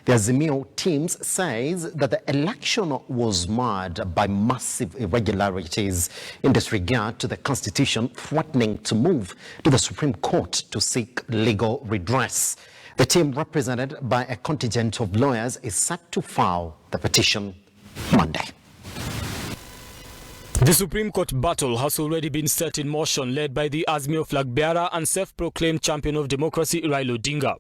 The Azimio teams says that the election was marred by massive irregularities in disregard to the Constitution, threatening to move to the Supreme Court to seek legal redress. The team, represented by a contingent of lawyers, is set to file the petition Monday. The Supreme Court battle has already been set in motion, led by the Azimio flag bearer and self-proclaimed champion of democracy, Raila Odinga.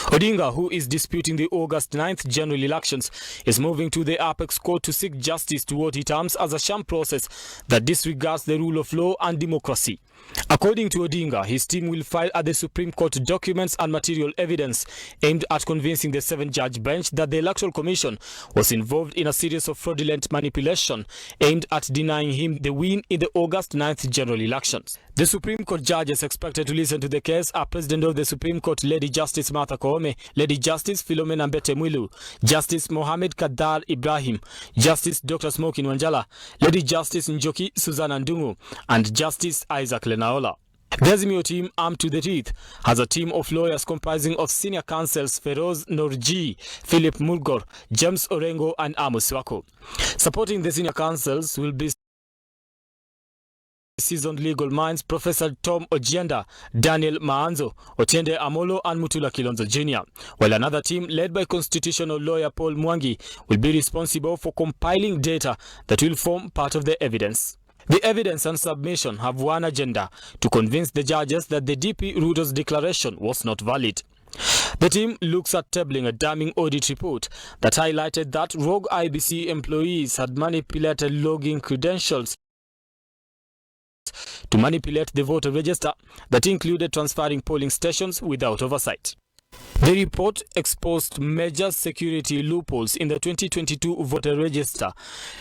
Odinga, who is disputing the August 9th general elections, is moving to the Apex Court to seek justice to what he terms as a sham process that disregards the rule of law and democracy. According to Odinga, his team will file at the Supreme Court documents and material evidence aimed at convincing the 7-judge bench that the Electoral Commission was involved in a series of fraudulent manipulation aimed at denying him the win in the August 9th general elections. The Supreme Court judges expected to listen to the case are President of the Supreme Court Lady Justice Martha Koome, Lady Justice Philomena Mbetemwilu, Justice Mohamed Kadar Ibrahim, Justice Dr. Smokin Wanjala, Lady Justice Njoki Susanna Ndungu, and Justice Isaac Lenaola. The Azimio team, armed to the teeth, has a team of lawyers comprising of senior counsels Feroz Norji, Philip Mulgor, James Orengo, and Amos Wako. Supporting the senior counsels will be seasoned legal minds Professor Tom Ojienda, Daniel Maanzo, Otiende Amolo, and Mutula Kilonzo Jr., while another team led by constitutional lawyer Paul Mwangi will be responsible for compiling data that will form part of the evidence. The evidence and submission have one agenda: to convince the judges that the DP Ruto's declaration was not valid. The team looks at tabling a damning audit report that highlighted that rogue IEBC employees had manipulated login credentials to manipulate the voter register that included transferring polling stations without oversight. The report exposed major security loopholes in the 2022 voter register,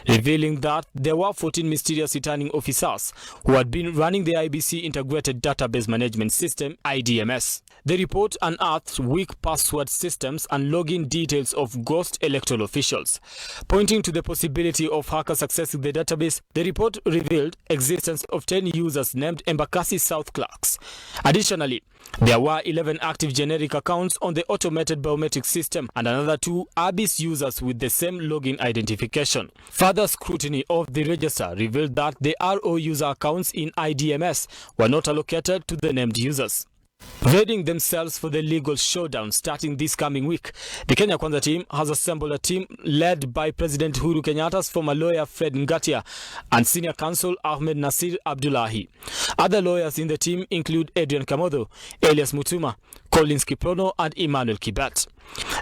revealing that there were 14 mysterious returning officers who had been running the IEBC Integrated Database Management System, IDMS. The report unearthed weak password systems and login details of ghost electoral officials. Pointing to the possibility of hackers accessing the database, the report revealed existence of 10 users named Embakasi South Clerks. Additionally, there were 11 active generic accounts on the automated biometric system and another 2 ABIS users with the same login identification. Further scrutiny of the register revealed that the RO user accounts in IDMS were not allocated to the named users. Readying themselves for the legal showdown starting this coming week, the Kenya Kwanza team has assembled a team led by President Uhuru Kenyatta's former lawyer Fred Ngatia and senior counsel Ahmed Nasir Abdullahi. Other lawyers in the team include Adrian Kamodho, Elias Mutuma, Collins Kiprono, and Emmanuel Kibat.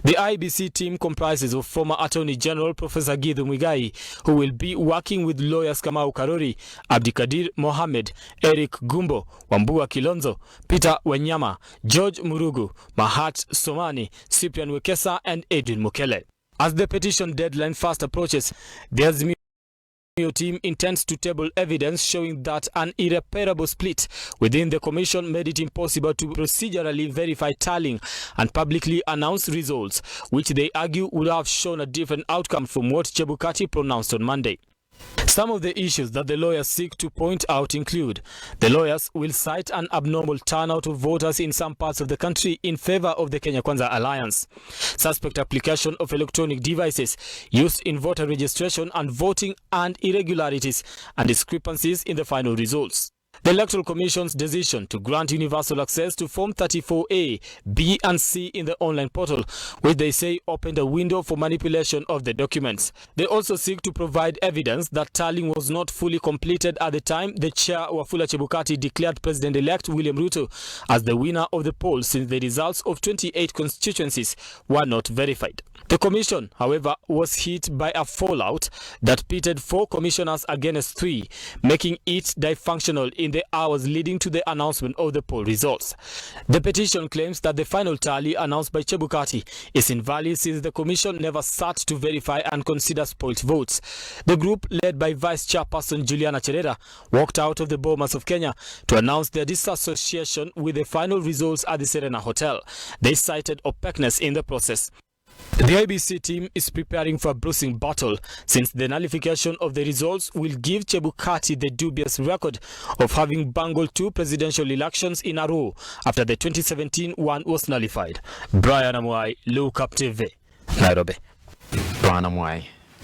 The IEBC team comprises of former Attorney General Professor Githu Muigai, who will be working with lawyers Kamau Karori, Abdikadir Mohamed, Eric Gumbo, Wambua Kilonzo, Peter Wanyama, George Murugu, Mahat Somani, Cyprian Wekesa, and Adrian Mukele. As the petition deadline fast approaches, the Azimio team intends to table evidence showing that an irreparable split within the commission made it impossible to procedurally verify tallying and publicly announce results, which they argue would have shown a different outcome from what Chebukati pronounced on Monday. Some of the issues that the lawyers seek to point out include: the lawyers will cite an abnormal turnout of voters in some parts of the country in favor of the Kenya Kwanza alliance, suspect application of electronic devices used in voter registration and voting, and irregularities and discrepancies in the final results. The Electoral Commission's decision to grant universal access to Form 34A, B and C in the online portal, which they say opened a window for manipulation of the documents. They also seek to provide evidence that tallying was not fully completed at the time the chair Wafula Chebukati declared President-elect William Ruto as the winner of the poll, since the results of 28 constituencies were not verified. The commission, however, was hit by a fallout that pitted 4 commissioners against 3, making it dysfunctional in the hours leading to the announcement of the poll results. The petition claims that the final tally announced by Chebukati is invalid since the commission never sat to verify and consider spoilt votes. The group, led by Vice Chairperson Juliana Cherera, walked out of the Bomas of Kenya to announce their disassociation with the final results at the Serena Hotel. They cited opaqueness in the process. The IEBC team is preparing for a bruising battle, since the nullification of the results will give Chebukati the dubious record of having bungled 2 presidential elections in a row after the 2017 one was nullified. Brian Amuai, Look Up TV. Nairobi. Bwana Mwai.